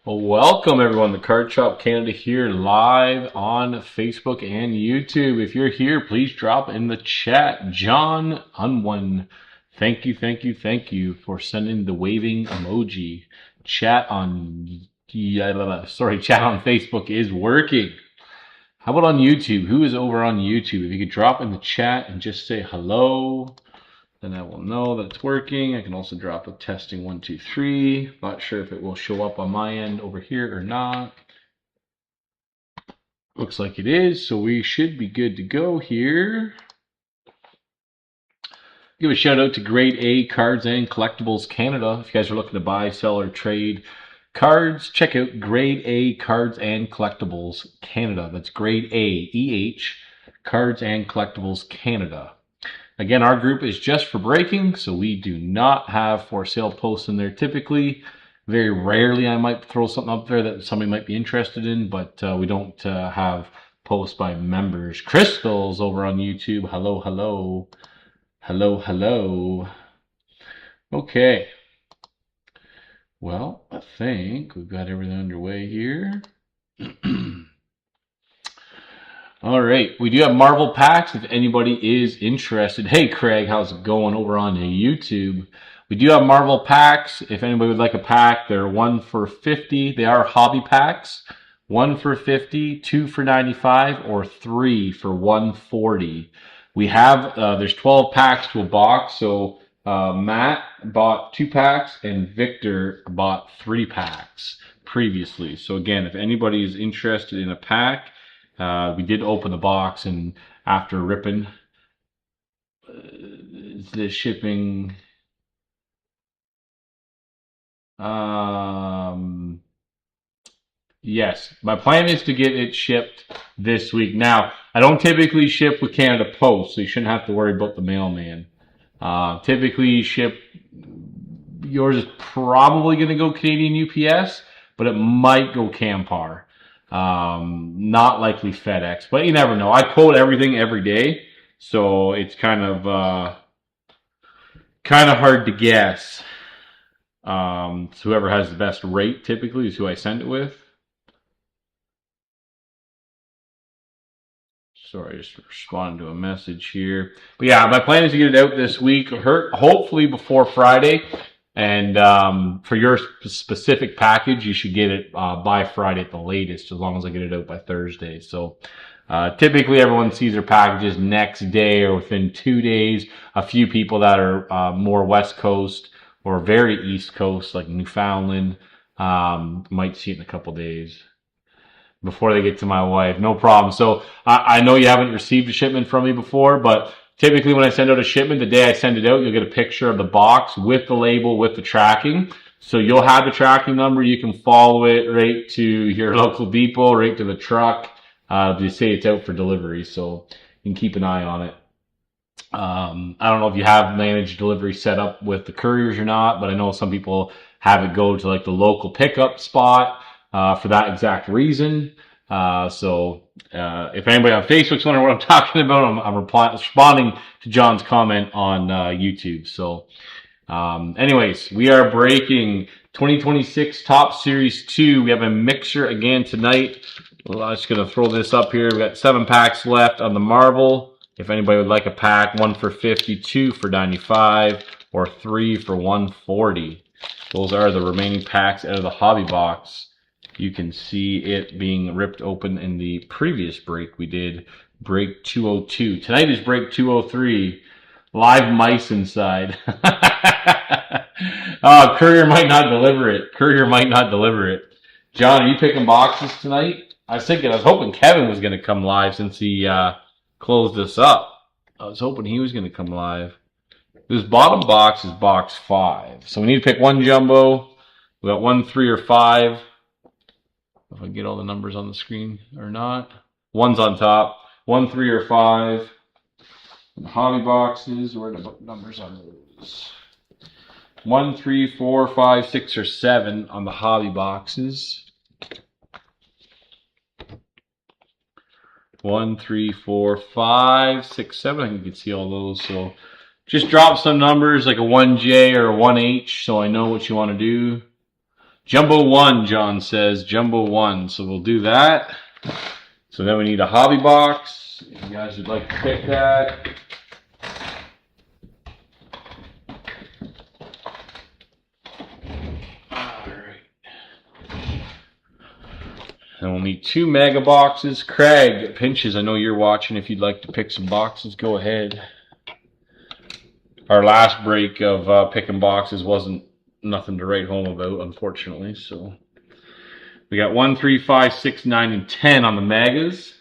Well, welcome everyone. The Card Shop Canada here, live on Facebook and YouTube. If you're here, please drop in the chat. John Unwin, thank you for sending the waving emoji. Chat on Facebook is working. How about on YouTube? Who is over on YouTube? If you could drop in the chat and just say hello, then I will know that it's working. I can also drop a testing 1, 2, 3. Not sure if it will show up on my end over here or not. Looks like it is, so we should be good to go here. Give a shout out to Grade A Cards and Collectibles Canada. If you guys are looking to buy, sell, or trade cards, check out Grade A Cards and Collectibles Canada. That's Grade A, EH, Cards and Collectibles Canada. Again, our group is just for breaking, so we do not have for sale posts in there typically. Very rarely I might throw something up there that somebody might be interested in, but we don't have posts by members. Crystal's over on YouTube. Hello, hello. Hello, hello. Okay. Well, I think we've got everything underway here. All right, we do have Marvel packs if anybody is interested. Hey, Craig, how's it going over on YouTube? We do have Marvel packs. If anybody would like a pack, they're 1 for $50. They are hobby packs. 1 for $50, 2 for $95, or 3 for $140. We have, there's 12 packs to a box, so Matt bought 2 packs and Victor bought 3 packs previously. So again, if anybody is interested in a pack, we did open the box, and after ripping the shipping, yes, my plan is to get it shipped this week. Now, I don't typically ship with Canada Post, so you shouldn't have to worry about the mailman. Typically, yours is probably going to go Canadian UPS, but it might go Campar. Not likely FedEx, but you never know. I quote everything every day, so it's kind of hard to guess. So whoever has the best rate typically is who I send it with. Sorry, just responding to a message here. But yeah, my plan is to get it out this week, hopefully before Friday. And for your specific package, you should get it by Friday at the latest, as long as I get it out by Thursday. So typically everyone sees their packages next day or within 2 days. A few people that are more West Coast or very East Coast, like Newfoundland, might see it in a couple days before they get to my wife. No problem. So I know you haven't received a shipment from me before, but typically when I send out a shipment, the day I send it out, you'll get a picture of the box with the label, with the tracking. So you'll have the tracking number. You can follow it right to your local depot, right to the truck. They say it's out for delivery, so you can keep an eye on it. I don't know if you have managed delivery set up with the couriers or not, but I know some people have it go to like the local pickup spot for that exact reason. If anybody on Facebook's wondering what I'm talking about, I'm responding to John's comment on YouTube. So, anyways, we are breaking 2026 Top Series 2. We have a mixer again tonight. Well, I'm just going to throw this up here. We got 7 packs left on the Marvel. If anybody would like a pack, 1 for $50, 2 for $95, or 3 for $140. Those are the remaining packs out of the hobby box. You can see it being ripped open in the previous break we did, break 202. Tonight is break 203. Live mice inside. Oh, courier might not deliver it. Courier might not deliver it. John, are you picking boxes tonight? I was hoping Kevin was going to come live since he closed this up. I was hoping he was going to come live. This bottom box is box 5. So we need to pick one jumbo. We got 1, 3, or 5. If I get all the numbers on the screen or not. 1's on top. 1, 3, or 5. And hobby boxes, where are the numbers on those? 1, 3, 4, 5, 6, or 7 on the hobby boxes. 1, 3, 4, 5, 6, 7. I think you can see all those. So just drop some numbers like a 1J or a 1H so I know what you want to do. Jumbo 1, John says. Jumbo 1. So we'll do that. So then we need a hobby box. If you guys would like to pick that. And we'll need 2 mega boxes. Craig Pinches, I know you're watching. If you'd like to pick some boxes, go ahead. Our last break of picking boxes wasn't nothing to write home about, unfortunately. So we got 1, 3, 5, 6, 9, and 10 on the megas.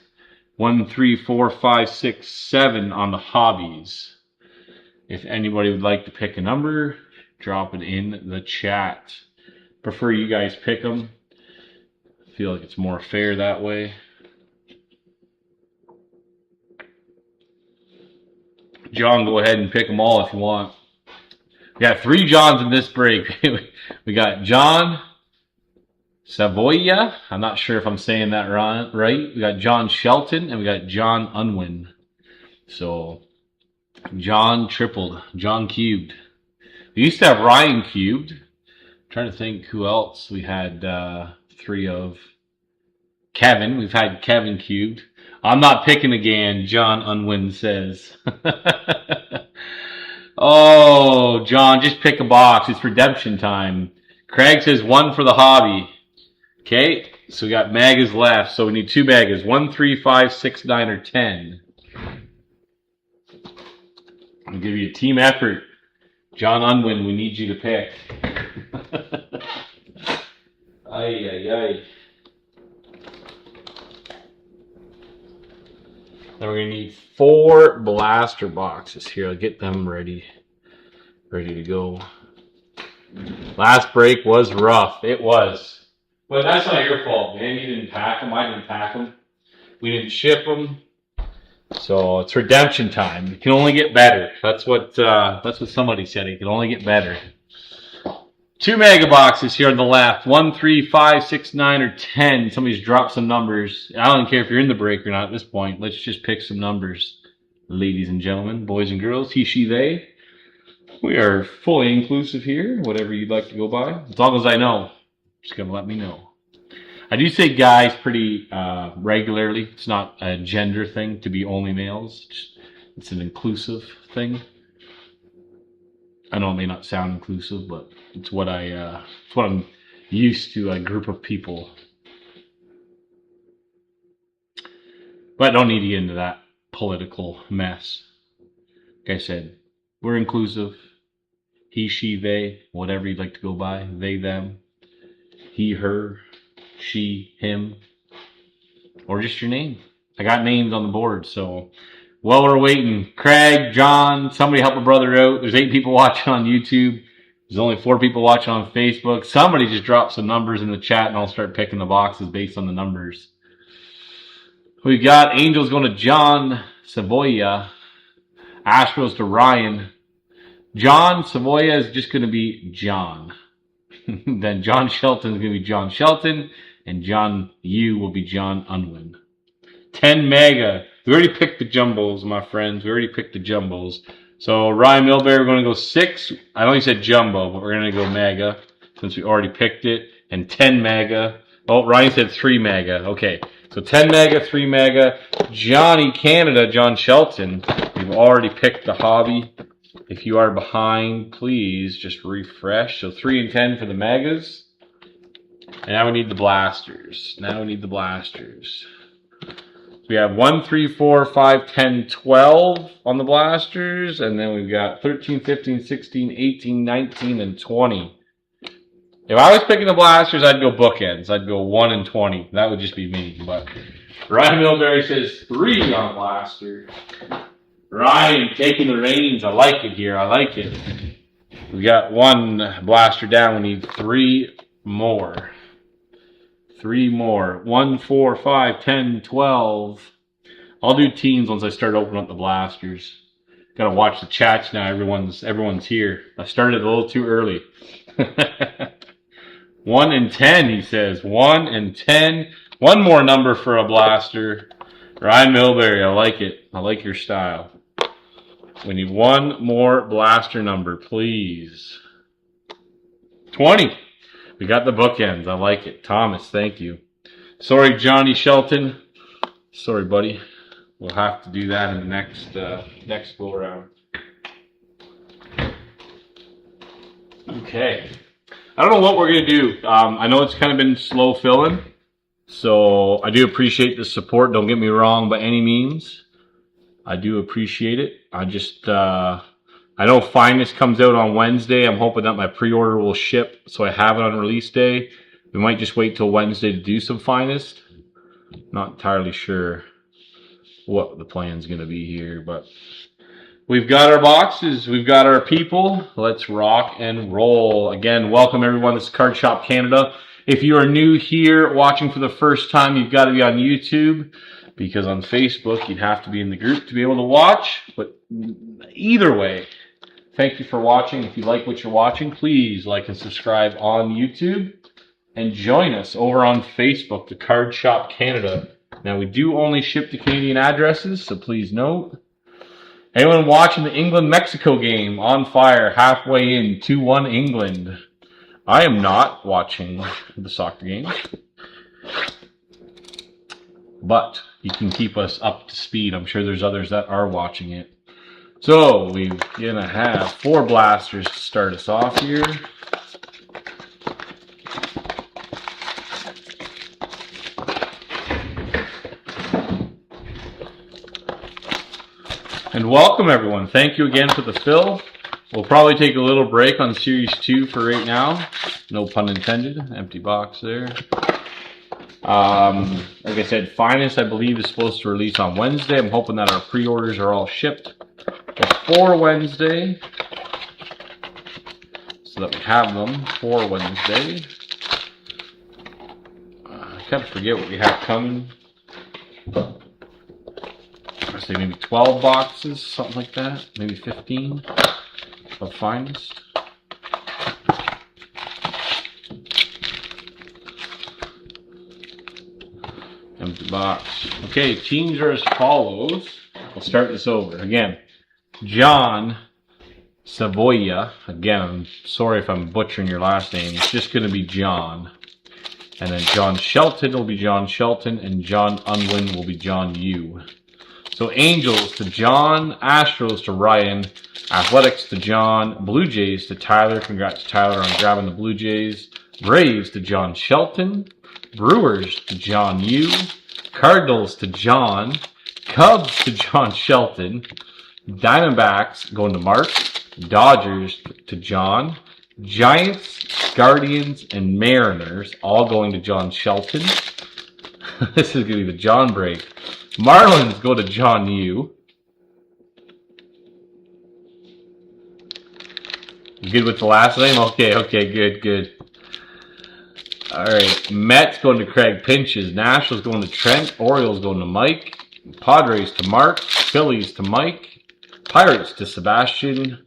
1, 3, 4, 5, 6, 7 on the hobbies. If anybody would like to pick a number, drop it in the chat. Prefer you guys pick them. Feel like it's more fair that way. John, go ahead and pick them all if you want. We got 3 Johns in this break. We got John Savoia. I'm not sure if I'm saying that right. We got John Shelton and we got John Unwin. So John tripled, John cubed. We used to have Ryan cubed. I'm trying to think who else we had 3 of. Kevin. We've had Kevin cubed. I'm not picking again, John Unwin says. Oh, John, just pick a box. It's redemption time. Craig says 1 for the hobby. Okay, so we got magas left. So we need 2 magas. 1, 3, 5, 6, 9, or 10. I'll give you a team effort. John Unwin, we need you to pick. Ay, ay, ay. Then we're going to need 4 blaster boxes here. I'll get them ready to go. Last break was rough. It was. But that's not your fault, man. You didn't pack them. I didn't pack them. We didn't ship them. So it's redemption time. It can only get better. That's what somebody said. It can only get better. 2 mega boxes here on the left. 1, 3, 5, 6, 9, or 10. Somebody's dropped some numbers. I don't care if you're in the break or not at this point. Let's just pick some numbers. Ladies and gentlemen, boys and girls, he, she, they. We are fully inclusive here. Whatever you'd like to go by. As long as I know. Just going to let me know. I do say guys pretty regularly. It's not a gender thing to be only males. It's an inclusive thing. I know it may not sound inclusive, but it's what I'm used to, a group of people. But I don't need to get into that political mess. Like I said, we're inclusive. He, she, they, whatever you'd like to go by. They, them. He, her, she, him. Or just your name. I got names on the board, so while we're waiting, Craig, John, somebody help a brother out. There's 8 people watching on YouTube. There's only 4 people watching on Facebook. Somebody just drop some numbers in the chat and I'll start picking the boxes based on the numbers. We got Angels going to John Savoia. Astros to Ryan. John Savoia is just going to be John. Then John Shelton is going to be John Shelton. And John U will be John Unwin. 10 mega. We already picked the jumbos, my friends. We already picked the jumbos. So Ryan Milbury, we're going to go 6. I know he said jumbo, but we're going to go mega since we already picked it. And 10 mega. Oh, Ryan said 3 mega. Okay. So 10 mega, 3 mega. Johnny Canada, John Shelton. We've already picked the hobby. If you are behind, please just refresh. So 3 and 10 for the megas. And now we need the blasters. We have 1, 3, 4, 5, 10, 12 on the blasters. And then we've got 13, 15, 16, 18, 19, and 20. If I was picking the blasters, I'd go bookends. I'd go 1 and 20. That would just be me. But Ryan Milbury says 3 on blaster. Ryan taking the reins. I like it here. I like it. We got 1 blaster down. We need 3 more. 3 more. 1, 4, 5, 10, 12. I'll do teens once I start opening up the blasters. Gotta watch the chats now. Everyone's here. I started a little too early. 1 and 10, he says. 1 and 10. 1 more number for a blaster. Ryan Milbury, I like it. I like your style. We need 1 more blaster number, please. 20. We got the bookends. I like it. Thomas, thank you. Sorry, Johnny Shelton. Sorry, buddy. We'll have to do that in the next go around. Okay. I don't know what we're going to do. I know it's kind of been slow filling. So I do appreciate the support. Don't get me wrong by any means. I do appreciate it. I just, I know Finest comes out on Wednesday. I'm hoping that my pre-order will ship so I have it on release day. We might just wait till Wednesday to do some Finest. Not entirely sure what the plan's going to be here, but we've got our boxes. We've got our people. Let's rock and roll. Again, welcome everyone. This is Card Shop Canada. If you are new here watching for the first time, you've got to be on YouTube, because on Facebook you'd have to be in the group to be able to watch. But either way, thank you for watching. If you like what you're watching, please like and subscribe on YouTube. And join us over on Facebook, the Card Shop Canada. Now, we do only ship to Canadian addresses, so please note. Anyone watching the England-Mexico game? On fire, halfway in, 2-1 England. I am not watching the soccer game. But you can keep us up to speed. I'm sure there's others that are watching it. So, we're going to have 4 blasters to start us off here. And welcome everyone. Thank you again for the fill. We'll probably take a little break on Series 2 for right now. No pun intended. Empty box there. Like I said, Finest, I believe, is supposed to release on Wednesday. I'm hoping that our pre-orders are all shipped before Wednesday, so that we have them for Wednesday. I kind of forget what we have coming. I say maybe 12 boxes, something like that. Maybe 15 of Finest. Empty box. Okay, teams are as follows. We'll start this over. Again, John Savoya. Again, I'm sorry if I'm butchering your last name. It's just going to be John. And then John Shelton will be John Shelton. And John Unwin will be John Yu. So Angels to John, Astros to Ryan, Athletics to John, Blue Jays to Tyler. Congrats to Tyler on grabbing the Blue Jays. Braves to John Shelton, Brewers to John Yu, Cardinals to John, Cubs to John Shelton, Diamondbacks going to Mark, Dodgers to John, Giants, Guardians, and Mariners all going to John Shelton. This is going to be the John break. Marlins go to John Yu. You good with the last name? Okay, good. Alright, Mets going to Craig Pinches. Nationals going to Trent. Orioles going to Mike. Padres to Mark. Phillies to Mike. Pirates to Sebastian.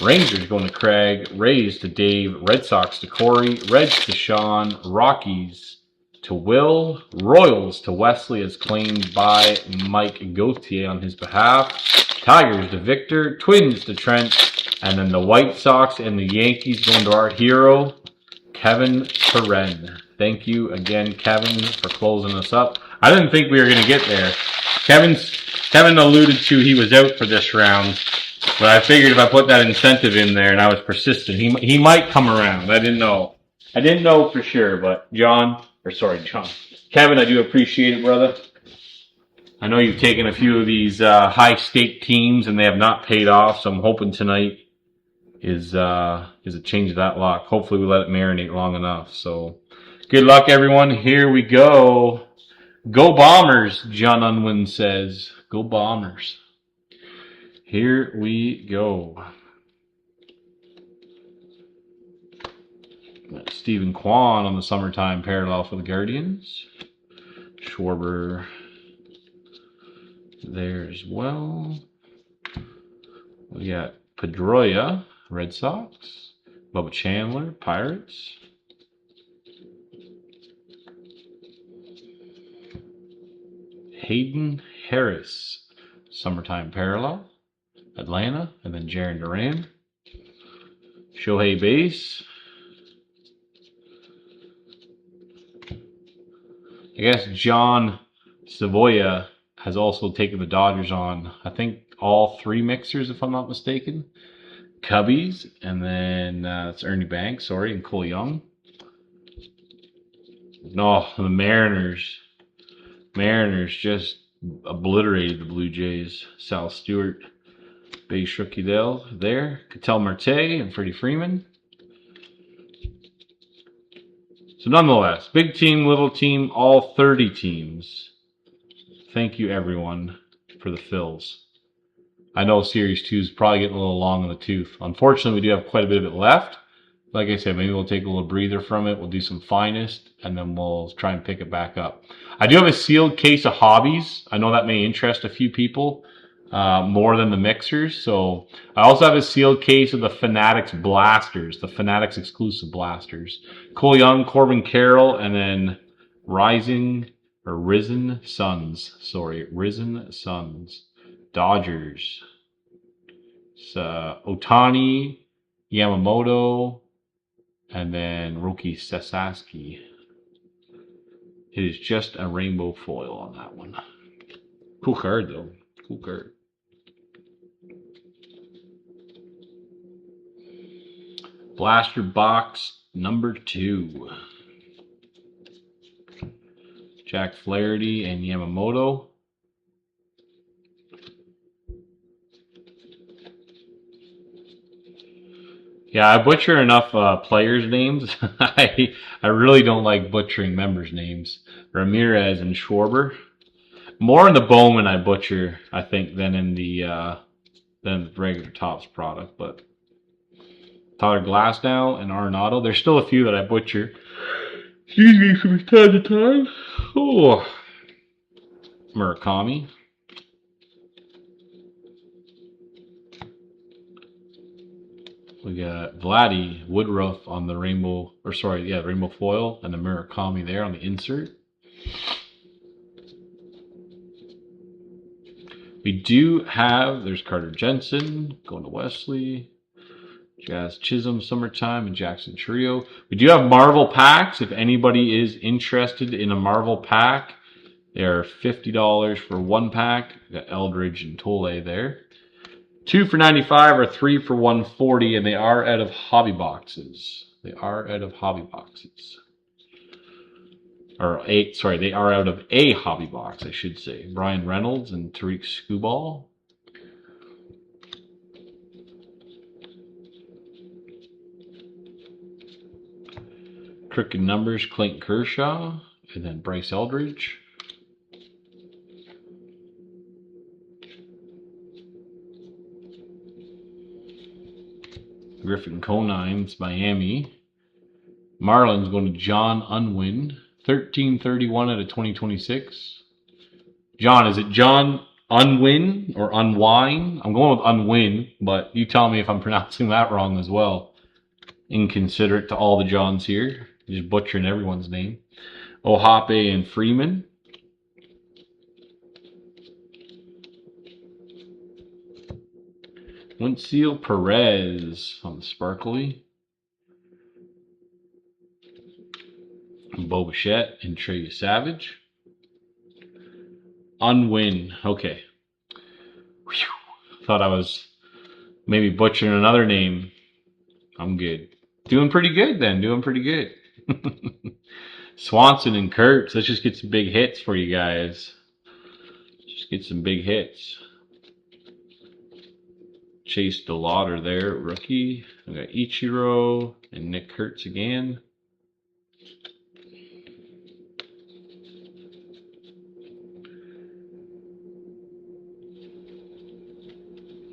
Rangers going to Craig. Rays to Dave. Red Sox to Corey. Reds to Sean. Rockies to Will. Royals to Wesley as claimed by Mike Gauthier on his behalf. Tigers to Victor. Twins to Trent. And then the White Sox and the Yankees going to our hero, Kevin Terren. Thank you again, Kevin, for closing us up. I didn't think we were going to get there. Kevin alluded to he was out for this round, but I figured if I put that incentive in there and I was persistent, he might come around. I didn't know. I didn't know for sure, but John, Kevin, I do appreciate it, brother. I know you've taken a few of these high-stake teams and they have not paid off, so I'm hoping tonight is a change of that luck. Hopefully we let it marinate long enough. So good luck, everyone. Here we go. Go Bombers, John Unwin says. Go Bombers. Here we go. Got Stephen Kwan on the summertime parallel for the Guardians. Schwarber there as well. We got Pedroia, Red Sox. Bubba Chandler, Pirates. Hayden Harris, summertime parallel. Atlanta, and then Jarren Duran. Shohei Base. I guess John Savoya has also taken the Dodgers on, I think, all 3 mixers, if I'm not mistaken. Cubbies, and then it's Ernie Banks, sorry, and Cole Young. No, the Mariners. Mariners just obliterated the Blue Jays. Sal Stewart, base rookie there. Ketel Marte and Freddie Freeman. So nonetheless, big team, little team, all 30 teams. Thank you, everyone, for the fills. I know Series 2 is probably getting a little long in the tooth. Unfortunately, we do have quite a bit of it left. Like I said, maybe we'll take a little breather from it. We'll do some finest, and then we'll try and pick it back up. I do have a sealed case of hobbies. I know that may interest a few people more than the mixers. So I also have a sealed case of the Fanatics Blasters, the Fanatics exclusive Blasters. Cole Young, Corbin Carroll, and then Risen Suns. Sorry, Risen Suns. Dodgers. Otani, Yamamoto, and then Roki Sasaki. It is just a rainbow foil on that one. Cool card, though. Cool card. Blaster box number 2. Jack Flaherty and Yamamoto. Yeah, I butcher enough players' names. I really don't like butchering members' names. Ramirez and Schwarber. More in the Bowman I butcher, I think, than in the regular Topps product. But Tyler Glasnow and Arenado. There's still a few that I butcher. Excuse me from time to time. Oh, Murakami. We got Vladdy Woodruff on the rainbow, rainbow foil, and the Murakami there on the insert. We do have, there's Carter Jensen going to Wesley, Jazz Chisholm, Summertime, and Jackson Trio. We do have Marvel packs. If anybody is interested in a Marvel pack, they are $50 for 1 pack. We got Eldridge and Tolle there. 2 for $95 or 3 for $140, and they are out of hobby boxes. They are out of hobby boxes. They are out of a hobby box, I should say. Brian Reynolds and Tariq Skubal. Crooked Numbers, Clayton Kershaw, and then Bryce Eldridge. Griffin Conines, Miami. Marlins going to John Unwin. 1331 out of 2026. John, is it John Unwin or Unwine? I'm going with Unwin, but you tell me if I'm pronouncing that wrong as well. Inconsiderate to all the Johns here. Just butchering everyone's name. Ohape and Freeman. Winseel Perez on the sparkly. Bo Bichette and Trey Savage. Unwin. Okay. Whew. Thought I was maybe butchering another name. I'm good. Doing pretty good then. Doing pretty good. Swanson and Kurtz. Let's just get some big hits for you guys. Just get some big hits. Chase DeLauder there, rookie. We got Ichiro and Nick Kurtz again.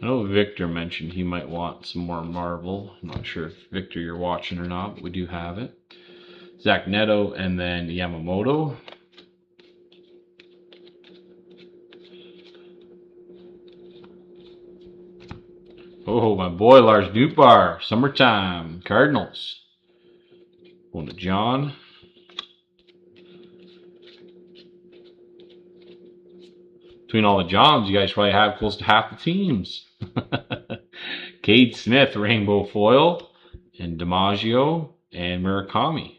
I know Victor mentioned he might want some more Marvel. I'm not sure if Victor you're watching or not, but we do have it. Zach Neto and then Yamamoto. Oh, my boy Lars Nootbaar, Summertime, Cardinals. Going to John. Between all the Johns, you guys probably have close to half the teams. Cade Smith, rainbow foil, and DiMaggio and Murakami.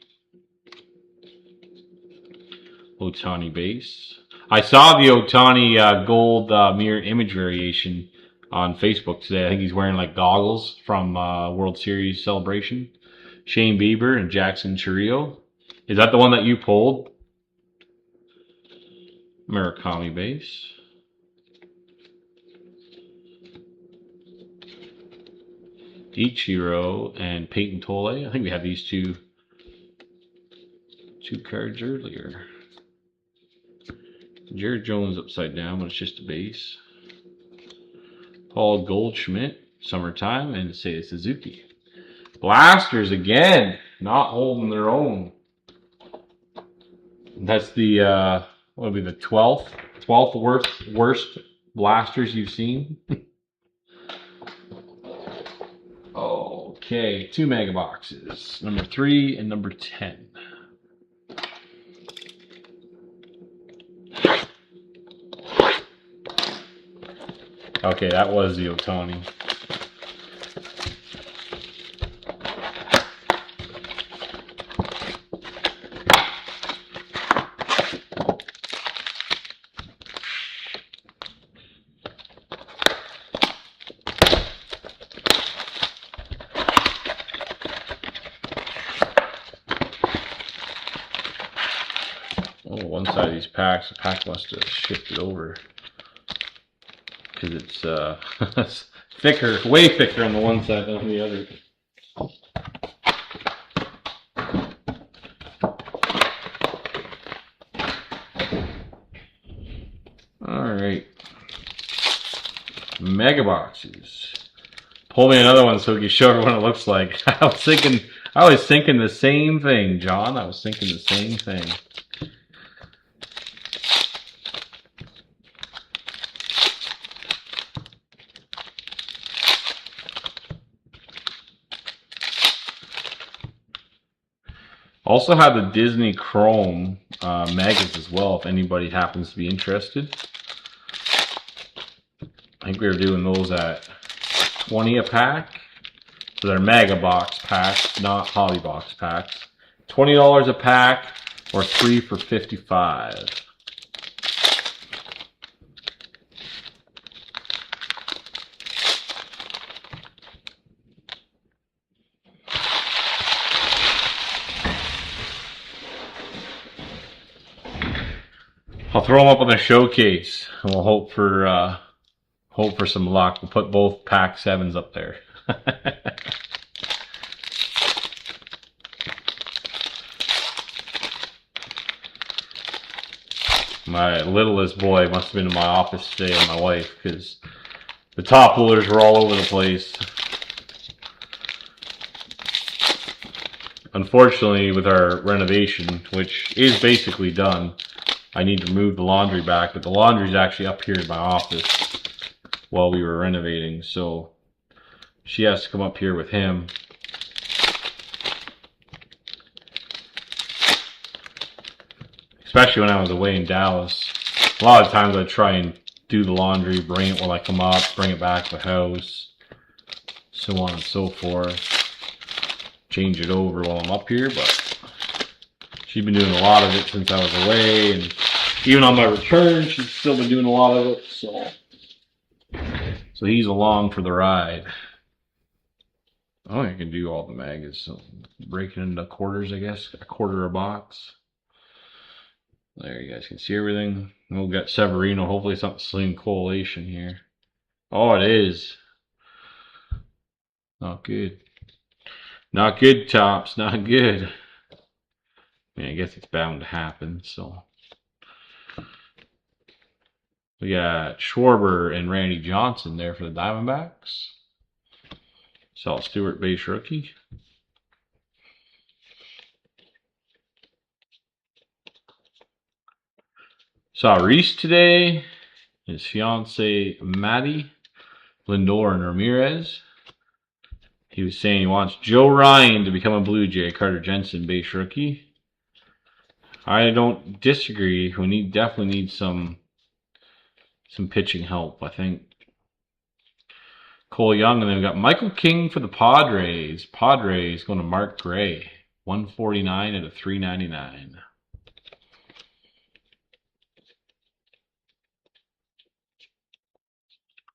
Ohtani base. I saw the Ohtani gold mirror image variation on Facebook today. I think he's wearing like goggles from World Series celebration. Shane Bieber and Jackson Chourio. Is that the one that you pulled? Murakami base. Ichiro and Peyton Tolle. I think we had these two cards earlier. Jared Jones upside down, but it's just a base. Paul Goldschmidt, Summertime, and Seiya Suzuki. Blasters again, not holding their own. That's the what would be the 12th worst blasters you've seen. Okay, 2 mega boxes, number 3 and number 10. Okay, that was the Ohtani. Oh, one side of these packs, the pack must have shifted over. Because it's thicker, way thicker on the one side than on the other. Alright. Mega boxes. Pull me another one so we can show everyone what it looks like. I was thinking the same thing, John. I was thinking the same thing. Also have the Disney Chrome Megas as well, if anybody happens to be interested. I think we were doing those at 20 a pack. So they're Mega Box packs, not Hobby Box packs. $20 a pack, or 3 for $55. I'll throw them up on the showcase, and we'll hope for some luck. We'll put both pack 7s up there. My littlest boy must have been in my office today with my wife, because the top pullers were all over the place. Unfortunately, with our renovation, which is basically done, I need to move the laundry back, but the laundry's actually up here in my office while we were renovating, so she has to come up here with him. Especially when I was away in Dallas. A lot of times I try and do the laundry, bring it while I come up, bring it back to the house, so on and so forth. Change it over while I'm up here, but she's been doing a lot of it since I was away, and even on my return, she's still been doing a lot of it, so he's along for the ride. Oh, I can do all the magas, so break it into quarters, I guess, a quarter a box. There, you guys can see everything. We'll get Severino, hopefully it's not the same collation here. Oh, it is. Not good. Not good, Tops, not good. I mean, I guess it's bound to happen, so. We got Schwarber and Randy Johnson there for the Diamondbacks. Salt Stewart base rookie. Saw Reese today. His fiance Maddie, Lindor, and Ramirez. He was saying he wants Joe Ryan to become a Blue Jay. Carter Jensen base rookie. I don't disagree. We definitely need some pitching help, I think. Cole Young, and then we got Michael King for the Padres. Padres going to Mark Gray. 149 out of 399.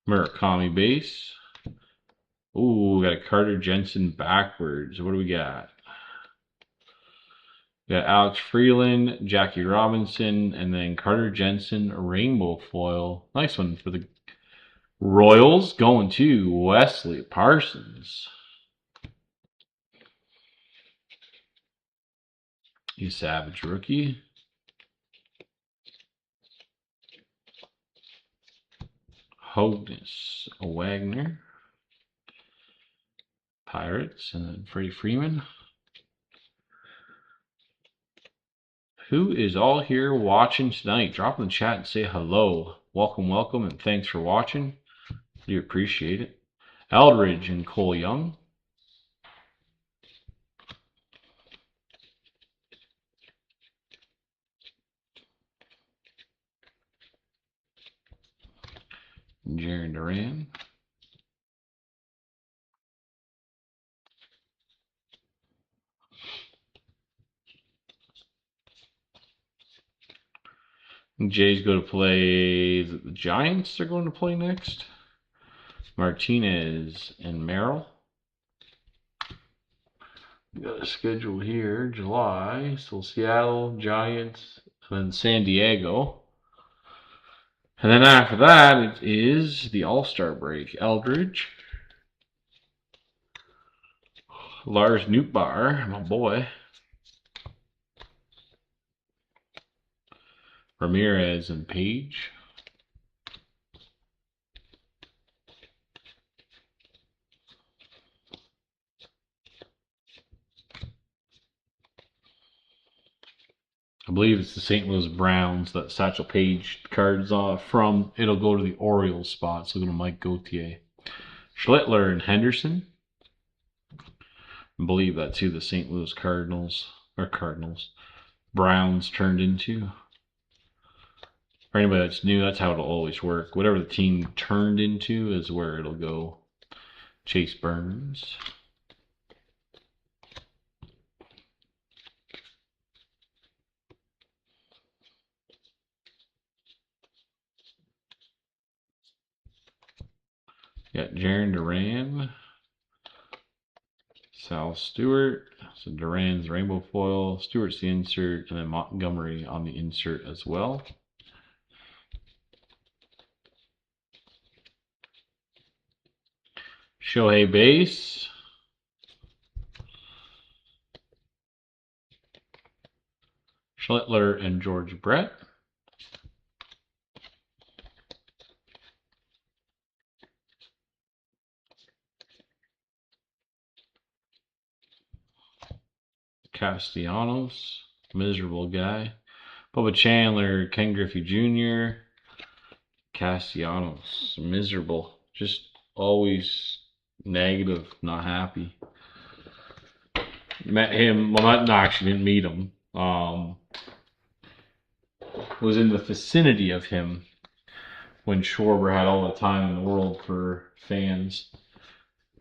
Murakami base. Ooh, we got a Carter Jensen backwards. What do we got? We got Alex Freeland, Jackie Robinson, and then Carter Jensen rainbow foil. Nice one for the Royals. Going to Wesley Parsons. You Savage rookie. Hogness Wagner. Pirates, and then Freddie Freeman. Who is all here watching tonight? Drop in the chat and say hello. Welcome, welcome, and thanks for watching. Do appreciate it. Eldridge and Cole Young. Jarren Duran. Jays go to play. Is it the Giants they're going to play next? Martinez and Merrill. We got a schedule here. July. So Seattle, Giants, and then San Diego. And then after that, it is the All-Star break. Eldridge. Lars Nootbaar, my boy. Ramirez and Page. I believe it's the St. Louis Browns that Satchel Paige card's from. It'll go to the Orioles spot, so go to Mike Gauthier. Schlittler and Henderson. I believe that's who the St. Louis Cardinals Browns turned into. For anybody that's new, that's how it'll always work. Whatever the team turned into is where it'll go. Chase Burns. Got Jarren Duran. Sal Stewart. So Duran's rainbow foil. Stewart's the insert. And then Montgomery on the insert as well. Shohei base. Schlittler and George Brett. Castellanos, miserable guy. Bubba Chandler, Ken Griffey Jr. Castellanos, miserable. Just always negative, not happy. Met him, well, not actually didn't meet him. Was in the vicinity of him when Schwarber had all the time in the world for fans.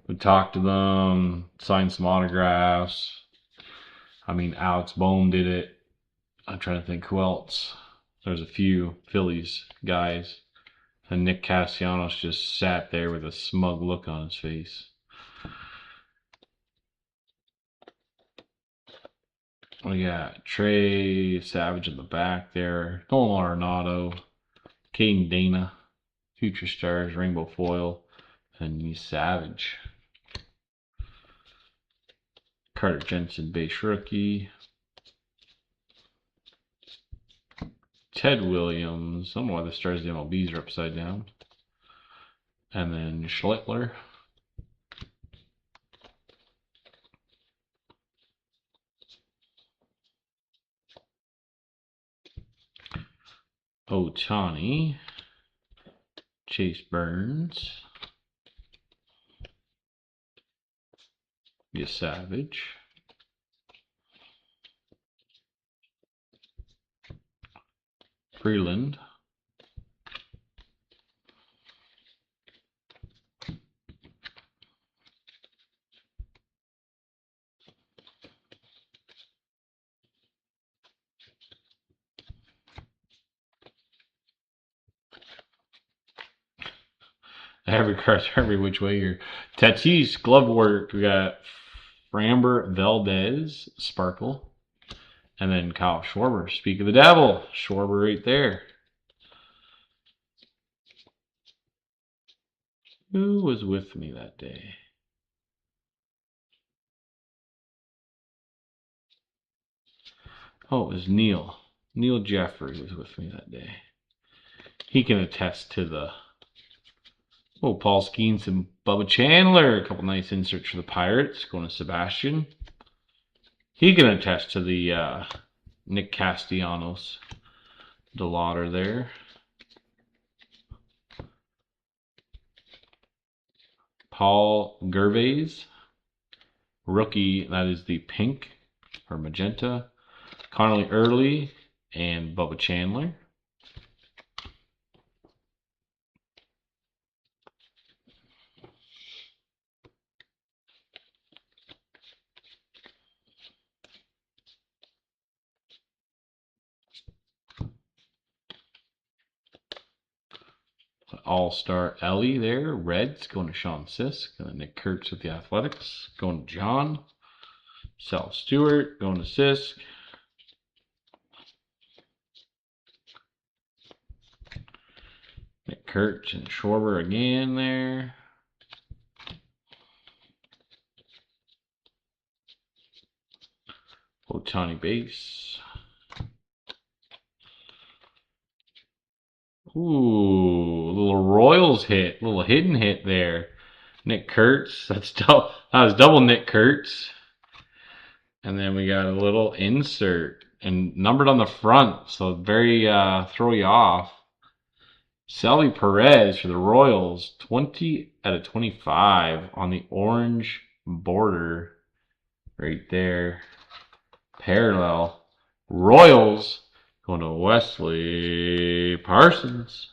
Would talk to them, sign some autographs. I mean, Alex Bohm did it. I'm trying to think who else. There's a few Phillies guys. And Nick Castellanos just sat there with a smug look on his face. We got Trey Savage in the back there. Nolan Arenado. Caden Dana. Future Stars, Rainbow Foil. And Savage. Carter Jensen, base rookie. Ted Williams. I don't know why the stars of the MLBs are upside down. And then Schlittler. Ohtani. Chase Burns. Savage. Freeland. Every card's every which way here. Tatis, glove work. We got Framber Valdez, Sparkle. And then Kyle Schwarber. Speak of the devil. Schwarber right there. Who was with me that day? Oh, it was Neil. Neil Jeffrey was with me that day. He can attest to the... Oh, Paul Skeens and Bubba Chandler. A couple nice inserts for the Pirates. Going to Sebastian. He can attest to the Nick Castellanos. The Lauder there. Paul Gervais. Rookie, that is the pink or magenta. Connolly Early and Bubba Chandler. All-Star Ellie there. Reds going to Sean Sisk. And then Nick Kurtz with the Athletics. Going to John. Sal Stewart going to Sisk. Nick Kurtz and Schwarber again there. Otani base. Ooh, a little Royals hit, a little hidden hit there. Nick Kurtz, that was double Nick Kurtz. And then we got a little insert and numbered on the front, so very throw you off. Sally Perez for the Royals, 20 out of 25 on the orange border right there. Parallel. Royals going to Wesley Parsons.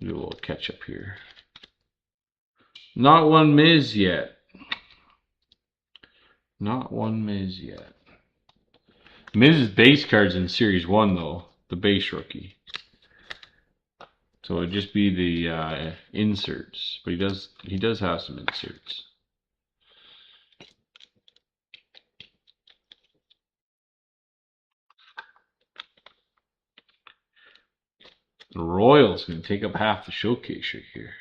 Do a little catch up here. Not one Miz yet. Not one Miz yet. Miz's base card's in Series 1, though. The base rookie. So it'd just be the inserts. But he does have some inserts. The Royals going to take up half the showcase right here.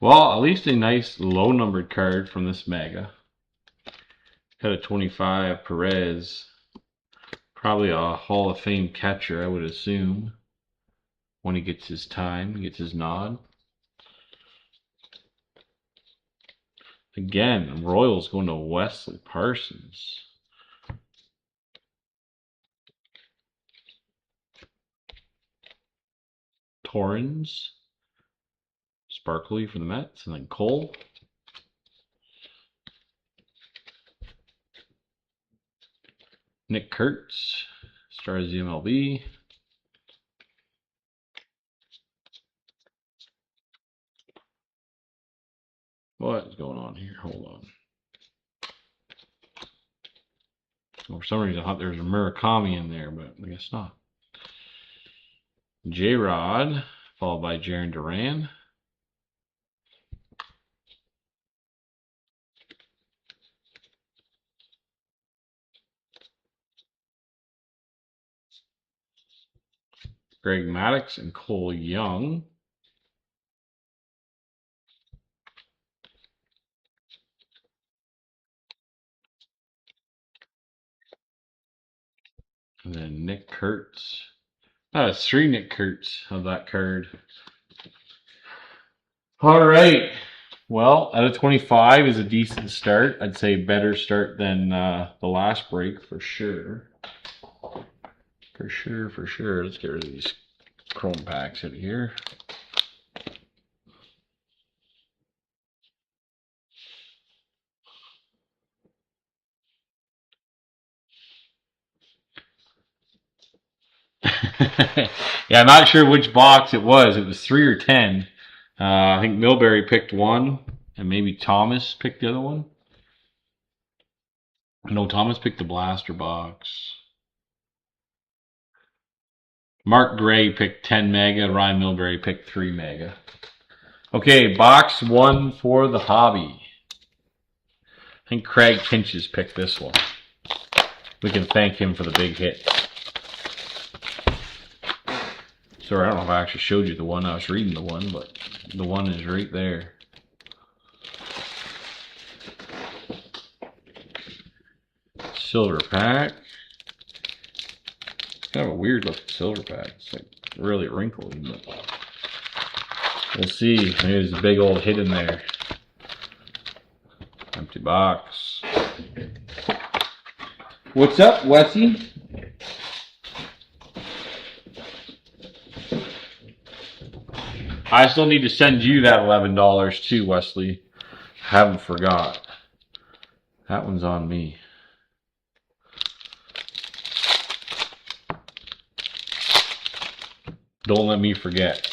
Well, at least a nice low-numbered card from this Mega. Got a 25 Perez. Probably a Hall of Fame catcher, I would assume. When he gets his time, he gets his nod. Again, Royals going to Wesley Parsons. Torrens. Sparkly for the Mets. And then Cole. Nick Kurtz. Stars the MLB. What is going on here? Hold on. For some reason, I thought there was a Murakami in there, but I guess not. J-Rod, followed by Jarren Duran. Greg Maddux and Cole Young. And then Nick Kurtz. That's 3 Nick Kurtz of that card. All right. Well, out of 25 is a decent start. I'd say better start than the last break for sure. For sure. Let's get rid of these chrome packs out of here. Yeah, I'm not sure which box it was. It was 3 or 10. I think Milbury picked one, and maybe Thomas picked the other one. No, Thomas picked the blaster box. Mark Gray picked 10 mega. Ryan Milbury picked 3 mega. Okay, box 1 for the hobby. I think Craig Pinches picked this one. We can thank him for the big hit. Sorry, I don't know if I actually showed you the one. I was reading the one, but the one is right there. Silver pack. It's kind of a weird looking silver pack. It's like really wrinkly, but we'll see. There's a big old hit in there. Empty box. What's up, Wessie? I still need to send you that $11 too, Wesley. Haven't forgot. That one's on me. Don't let me forget.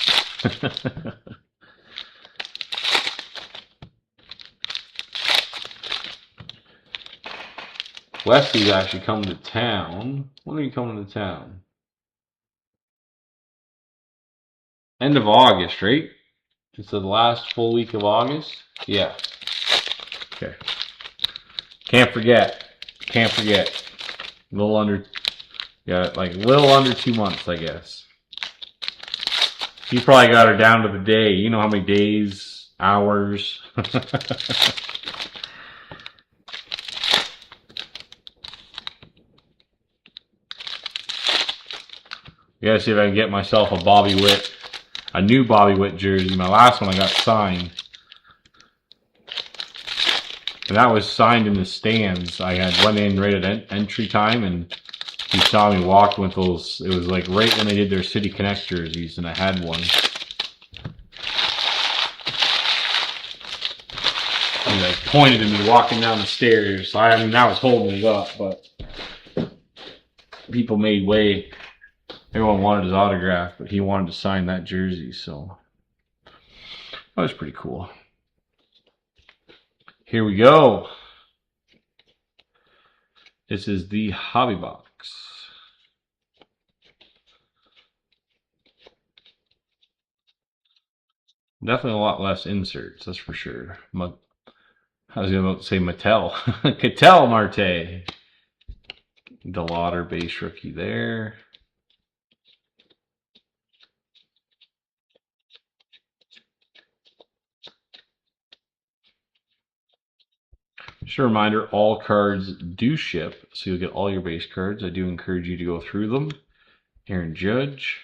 Wesley's actually coming to town. When are you coming to town? End of August, right? It's the last full week of August? Yeah. Okay. Can't forget. Can't forget. A little under, yeah, like a little under 2 months, I guess. You probably got her down to the day. You know how many days, hours. Gotta see if I can get myself a Bobby Witt, a new Bobby Witt jersey. My last one I got signed. And that was signed in the stands. I had went in right at entry time, and he saw me walk with those. It was like right when they did their City Connect jerseys, and I had one. He like pointed at me walking down the stairs. I mean, I was holding it up, but people made way. Everyone wanted his autograph, but he wanted to sign that jersey, so that was pretty cool. Here we go. This is the hobby box. Definitely a lot less inserts, that's for sure. I was about to say Mattel. Ketel Marte. DeLauder base rookie there. Just a reminder, all cards do ship, so you'll get all your base cards. I do encourage you to go through them. Aaron Judge.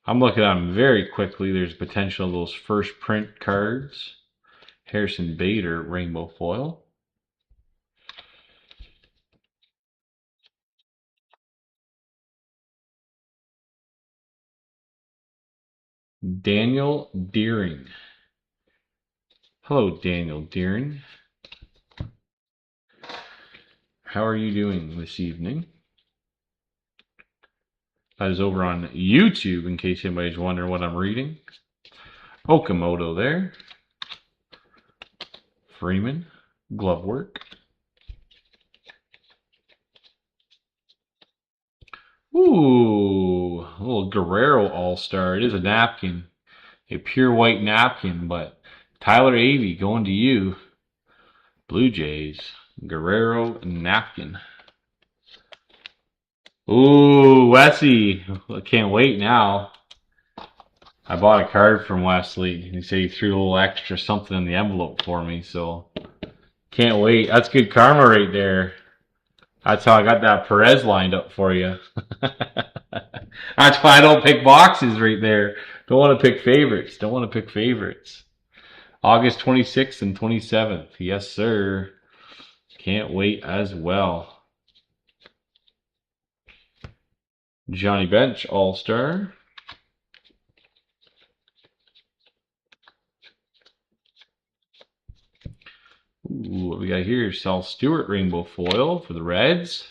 I'm looking at them very quickly. There's potential of those first print cards. Harrison Bader, rainbow foil. Daniel Deering. Hello, Daniel Deering. How are you doing this evening? That is over on YouTube, in case anybody's wondering what I'm reading. Okamoto there. Freeman, glove work. Ooh, a little Guerrero All-Star. It is a napkin, a pure white napkin, but Tyler Avey going to you. Blue Jays, Guerrero napkin. Ooh, Wesley, I can't wait now. I bought a card from Wesley. He said he threw a little extra something in the envelope for me, so can't wait. That's good karma right there. That's how I got that Perez lined up for you. That's why I don't pick boxes right there. Don't want to pick favorites. Don't want to pick favorites. August 26th and 27th. Yes, sir. Can't wait as well. Johnny Bench, All-Star. Ooh, what we got here? Sal Stewart, rainbow foil for the Reds.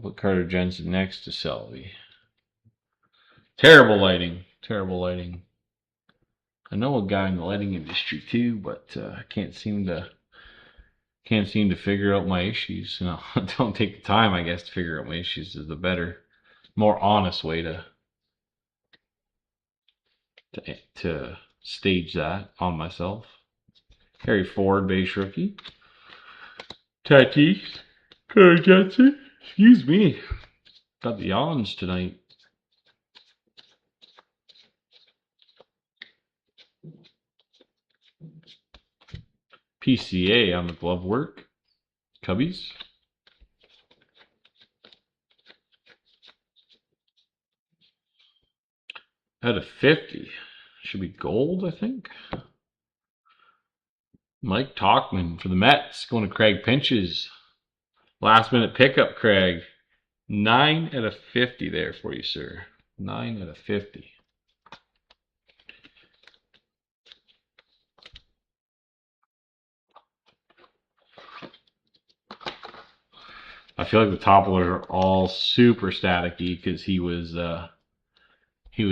put Carter Jensen next to Selby. Terrible lighting. Terrible lighting. I know a guy in the lighting industry too, but I can't seem to figure out my issues. You know, don't take the time, I guess, to figure out my issues is the better, more honest way to stage that on myself. Harry Ford, base rookie. Tatis, Carter Jensen. Excuse me. Got the yawns tonight. PCA on the glove work. Cubbies. Out of 50. Should be gold, I think. Mike Tauchman for the Mets. Going to Craig Pinches. Last minute pickup, Craig. 9 out of 50 there for you, sir. 9 out of 50. I feel like the topplers are all super staticky because he was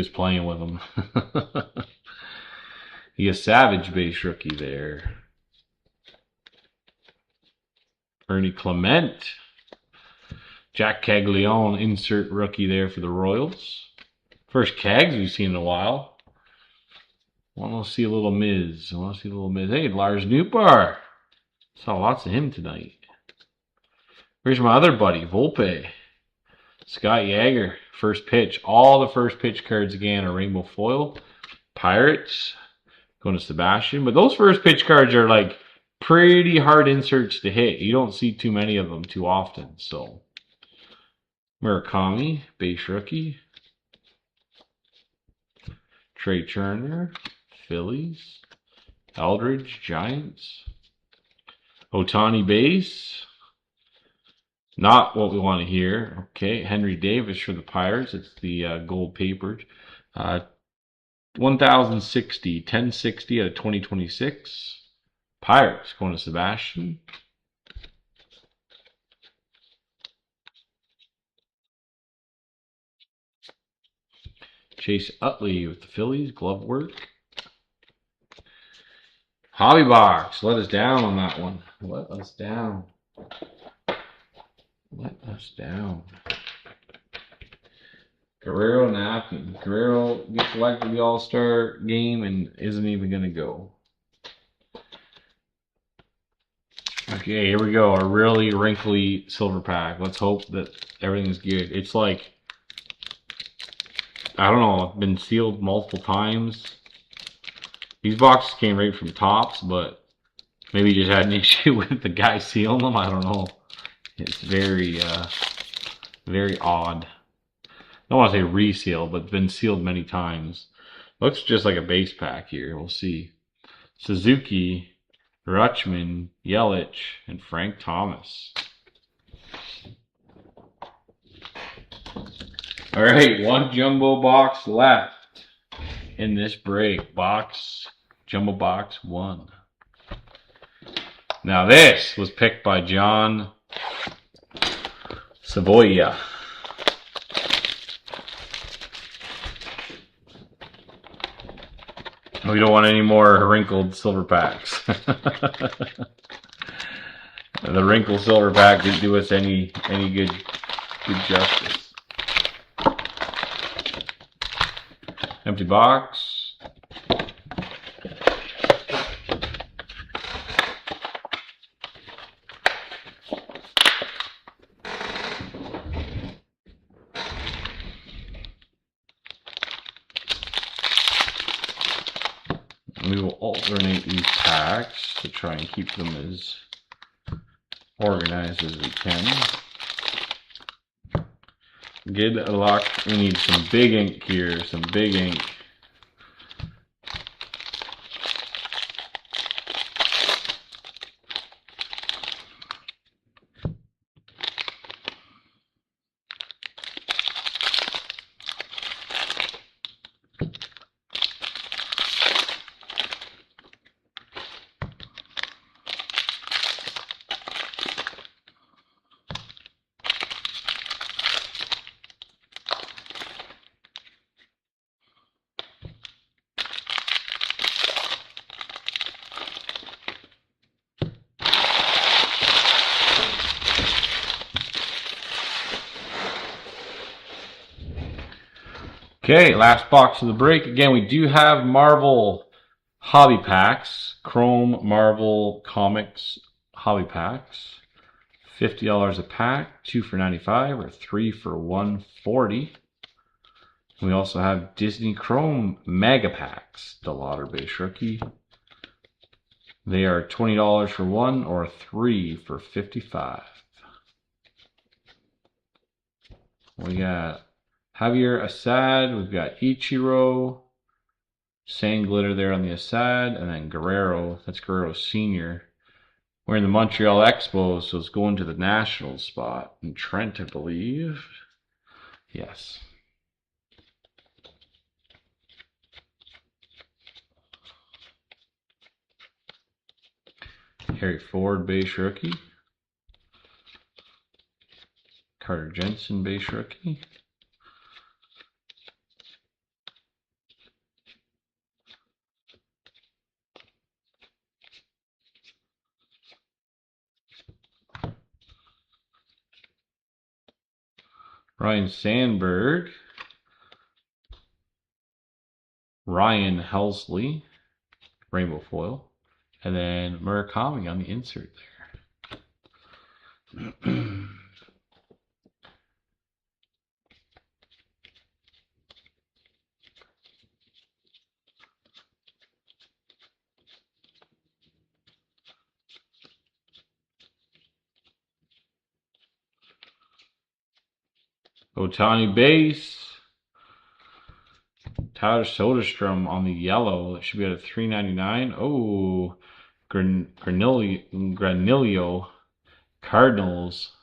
playing with them. He a Savage base rookie there. Ernie Clement. Jack Caglione insert rookie there for the Royals. First Cags we've seen in a while. Want to see a little Miz. Hey, Lars Nootbaar. Saw lots of him tonight. Here's my other buddy, Volpe. Scott Yeager, first pitch. All the first pitch cards again are rainbow foil. Pirates, going to Sebastian. But those first pitch cards are like pretty hard inserts to hit. You don't see too many of them too often. So, Murakami, base rookie. Trey Turner, Phillies. Eldridge, Giants. Otani base. Not what we want to hear. Okay, Henry Davis for the Pirates. It's the gold papered. 1060, 1060 out of 2026. Pirates going to Sebastian. Chase Utley with the Phillies, glove work. Hobby Box, let us down on that one. Let us down. Let us down. Guerrero napkin. Guerrero gets selected to the All-Star game and isn't even going to go. Okay, here we go. A really wrinkly silver pack. Let's hope that everything's good. It's like, I don't know, been sealed multiple times. These boxes came right from Topps, but maybe you just had an issue with the guy sealing them. I don't know. It's very, very odd. I don't want to say reseal, but it's been sealed many times. Looks just like a base pack here. We'll see. Suzuki, Rutschman, Yelich, and Frank Thomas. All right, one jumbo box left in this break. Jumbo box 1. Now this was picked by John Savoya. We don't want any more wrinkled silver packs. The wrinkled silver pack didn't do us any good justice. Empty box. We will alternate these packs to try and keep them as organized as we can. Good luck. We need some big ink here, some big ink. Okay, last box of the break. Again, we do have Marvel hobby packs, Chrome Marvel Comics hobby packs. $50 a pack, 2 for $95 or 3 for $140. We also have Disney Chrome Mega Packs, the Lauder base rookie. They are $20 for 1 or 3 for $55. We got Javier Assad, we've got Ichiro, Sand Glitter there on the Assad, and then Guerrero, that's Guerrero Sr. We're in the Montreal Expo, so it's going to the Nationals spot. And Trent, I believe. Yes. Harry Ford, base rookie. Carter Jensen, base rookie. Ryan Sandberg. Ryan Helsley, rainbow foil. And then Murakami on the insert there. Otani base. Tyler Soderstrom on the yellow. That should be at a $3.99. Oh, Granillo. Cardinals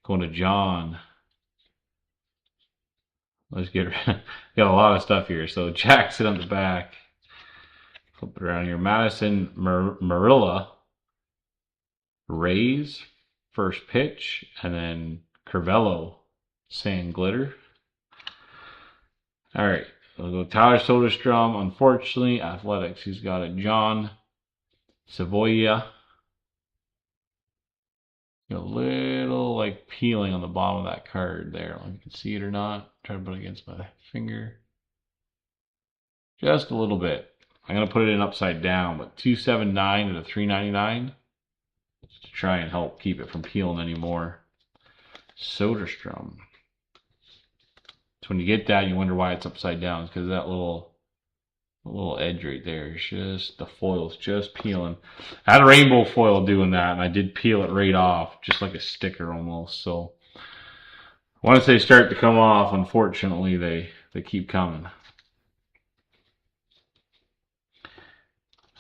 going to John. Let's get got a lot of stuff here. So Jackson on the back. Flip it around here. Madison Marilla. Rays first pitch, and then Curvelo Sand Glitter. All right, we'll go Tyler Soderstrom. Unfortunately, Athletics. He's got it. John Savoia. A little like peeling on the bottom of that card there. I don't know if you can see it or not. Try to put it against my finger. Just a little bit. I'm going to put it in upside down, but 279 to 399 to try and help keep it from peeling anymore. Soderstrom. So when you get that, you wonder why it's upside down. It's because that little edge right there is just, the foil's just peeling. I had a rainbow foil doing that, and I did peel it right off, just like a sticker almost. So once they start to come off, unfortunately, they keep coming.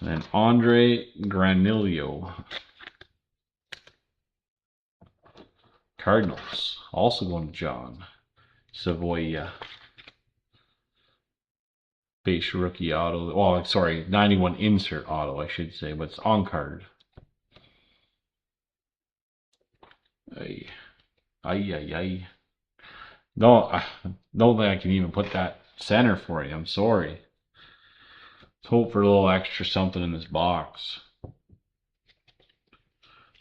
And then Andre Granillo. Cardinals, also going to John Savoia. Base rookie auto. Oh, sorry, 91 insert auto, I should say, but it's on card. Ay. No, I don't think I can even put that center for you. I'm sorry. Let's hope for a little extra something in this box.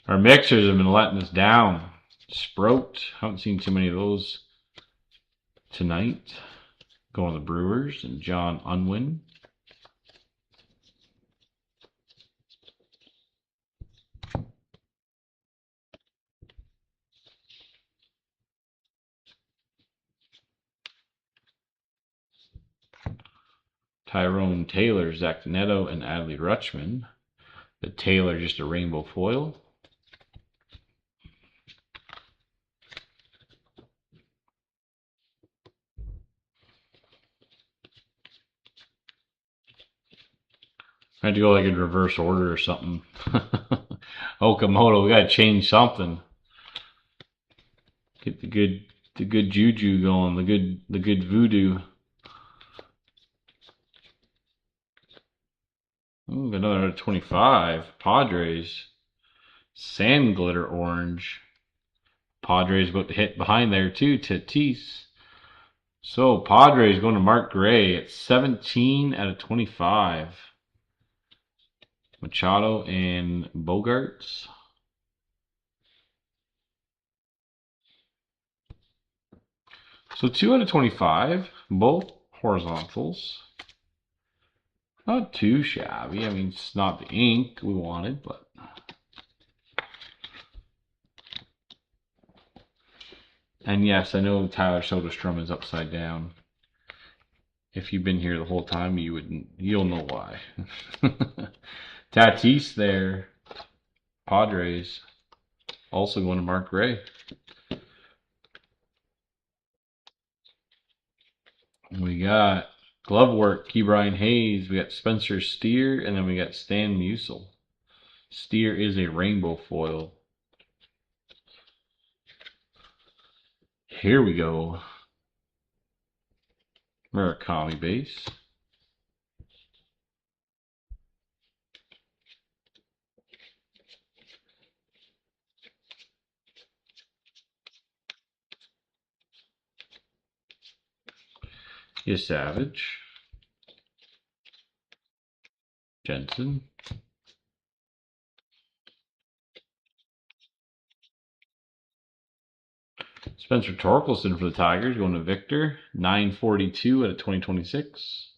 Our mixers have been letting us down. Sprout, haven't seen too many of those tonight. Going to the Brewers and John Unwin. Tyrone Taylor, Zach Neto, and Adley Rutschman. The Taylor just a rainbow foil. I had to go like in reverse order or something. Okamoto, we gotta change something. Get the good juju going, the good voodoo. Ooh, another 25. Padres. Sand Glitter orange. Padres about to hit behind there too. Tatis. So Padres going to Mark Gray at 17 out of 25. Machado and Bogarts. So 2 out of 25. Both horizontals. Not too shabby. I mean, it's not the ink we wanted, but and yes, I know Tyler Soderstrom is upside down. If you've been here the whole time, you'll know why. Tatis there, Padres, also going to Mark Gray. We got glove work, Ke'Bryan Hayes. We got Spencer Steer, and then we got Stan Musial. Steer is a rainbow foil. Here we go. Murakami base. Savage. Jensen. Spencer Torkelson for the Tigers going to Victor. 942 out of 2026.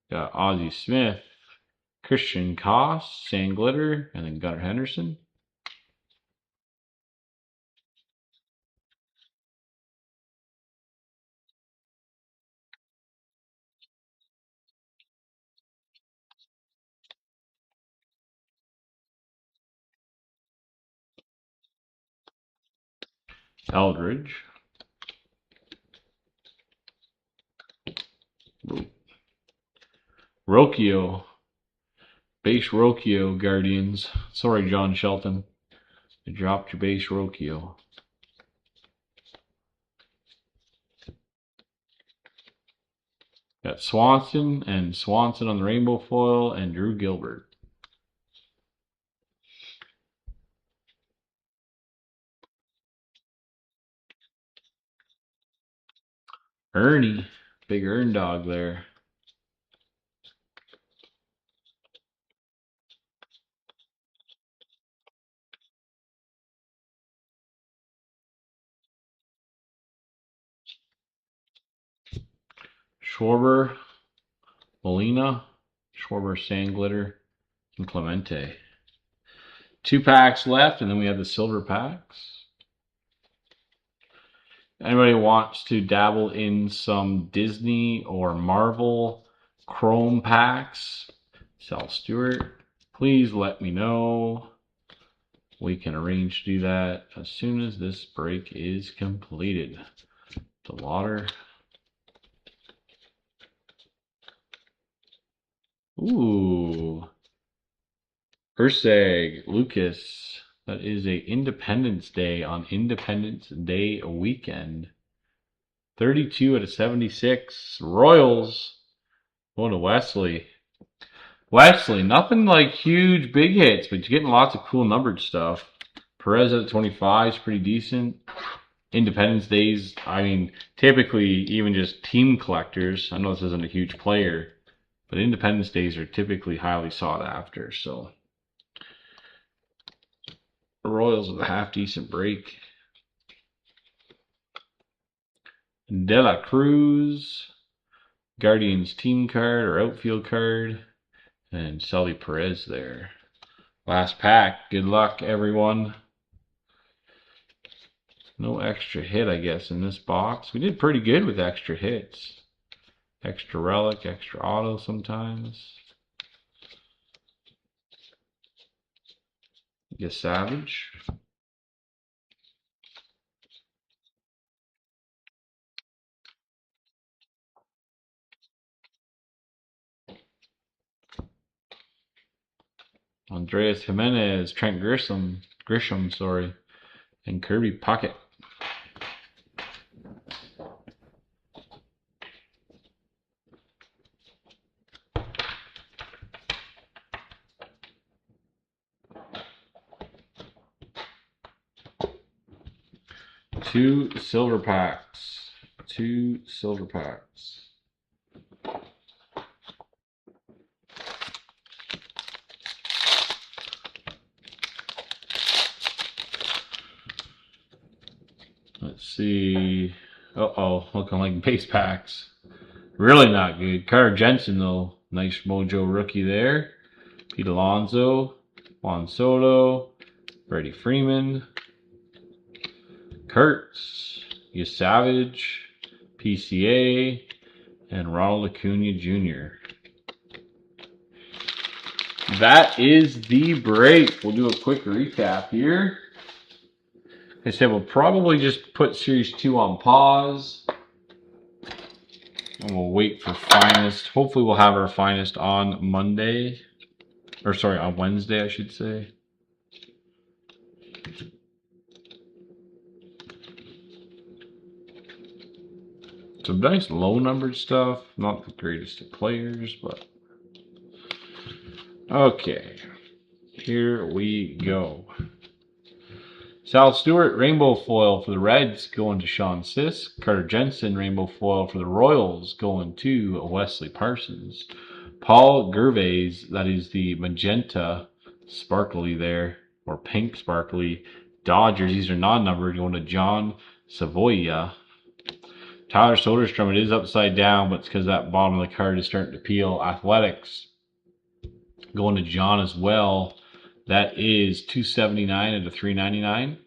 Got Ozzie Smith, Christian Koss, Sand Glitter, and then Gunnar Henderson. Eldridge. Rocchio. Base Rocchio, Guardians. Sorry, John Shelton. You dropped your base Rocchio. Got Swanson and Swanson on the rainbow foil and Drew Gilbert. Ernie. Big Ern dog there. Schwarber, Molina, Schwarber, Sand Glitter, and Clemente. 2 packs left, and then we have the silver packs. Anybody wants to dabble in some Disney or Marvel Chrome packs, Sal Stewart, please let me know. We can arrange to do that as soon as this break is completed. DeLauder. Ooh. Urseg, Lucas. That is a Independence Day on Independence Day weekend. 32 out of 76. Royals. Going to Wesley. Wesley, nothing like huge big hits, but you're getting lots of cool numbered stuff. Perez at 25 is pretty decent. Independence Days, I mean, typically even just team collectors. I know this isn't a huge player, but Independence Days are typically highly sought after. So the Royals with a half decent break. De La Cruz, Guardians team card or outfield card, and Salvi Perez there. Last pack. Good luck, everyone. No extra hit, I guess, in this box. We did pretty good with extra hits. Extra relic, extra auto sometimes. Get Savage. Andreas Jimenez, Trent Grisham, sorry, and Kirby Puckett. Two silver packs. Let's see. Uh-oh, looking like base packs. Really not good. Carter Jensen, though. Nice mojo rookie there. Pete Alonso, Juan Soto, Freddie Freeman, Kurtz, Savage, PCA, and Ronald Acuna Jr. That is the break. We'll do a quick recap here. Like I said, we'll probably just put Series 2 on pause. And we'll wait for Finest. Hopefully we'll have our Finest on Monday. Or sorry, on Wednesday, I should say. Some nice low-numbered stuff. Not the greatest of players, but... Okay. Here we go. Sal Stewart, rainbow foil for the Reds, going to Sean Sisk. Carter Jensen, rainbow foil for the Royals, going to Wesley Parsons. Paul Gervais, that is the magenta sparkly there, or pink sparkly Dodgers. These are non-numbered, going to John Savoia. Tyler Soderstrom, it is upside down, but it's because that bottom of the card is starting to peel. Athletics, going to John as well. That is 279 out of 399.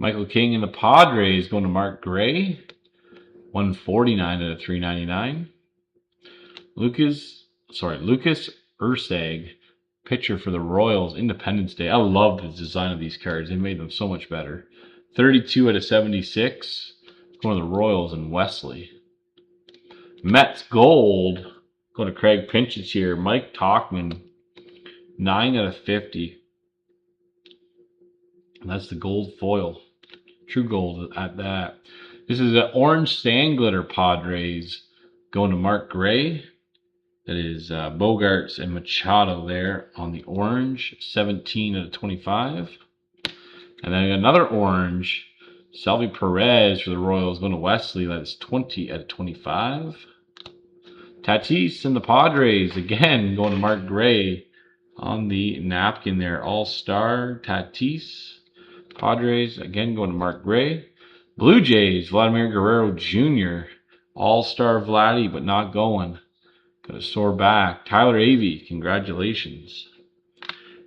Michael King and the Padres going to Mark Gray. 149 out of 399. Lucas Ursag, pitcher for the Royals, Independence Day. I love the design of these cards. They made them so much better. 32 out of 76. Going to the Royals and Wesley. Mets Gold, going to Craig Pinchich here. Mike Talkman, 9 out of 50. And that's the gold foil. True gold at that. This is an orange sand glitter Padres going to Mark Gray. That is Bogarts and Machado there on the orange. 17 out of 25. And then another orange. Salvi Perez for the Royals going to Wesley. That's 20 out of 25. Tatis and the Padres again going to Mark Gray on the napkin there. All-Star Tatis. Padres again going to Mark Gray. Blue Jays, Vladimir Guerrero Jr. All-Star Vladdy, but not going. Got a sore back. Tyler Avey, congratulations.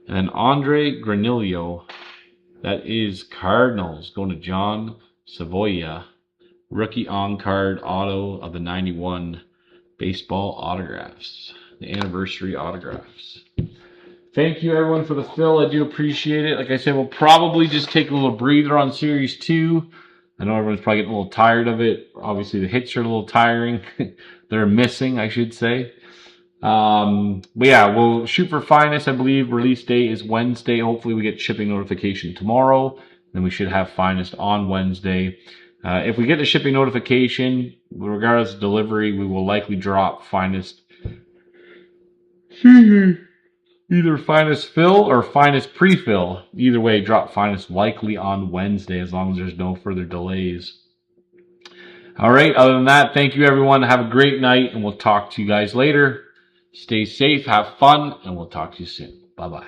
And then Andre Granillo. That is Cardinals going to John Savoia. Rookie on-card auto of the 91 baseball autographs. The anniversary autographs. Thank you, everyone, for the fill. I do appreciate it. Like I said, we'll probably just take a little breather on Series 2. I know everyone's probably getting a little tired of it. Obviously, the hits are a little tiring. They're missing, I should say. But yeah, we'll shoot for Finest. I believe release date is Wednesday. Hopefully, we get shipping notification tomorrow. Then we should have Finest on Wednesday. If we get the shipping notification, regardless of delivery, we will likely drop Finest. Either Finest fill or Finest pre-fill. Either way, drop Finest likely on Wednesday as long as there's no further delays. All right, other than that, thank you, everyone. Have a great night, and we'll talk to you guys later. Stay safe, have fun, and we'll talk to you soon. Bye-bye.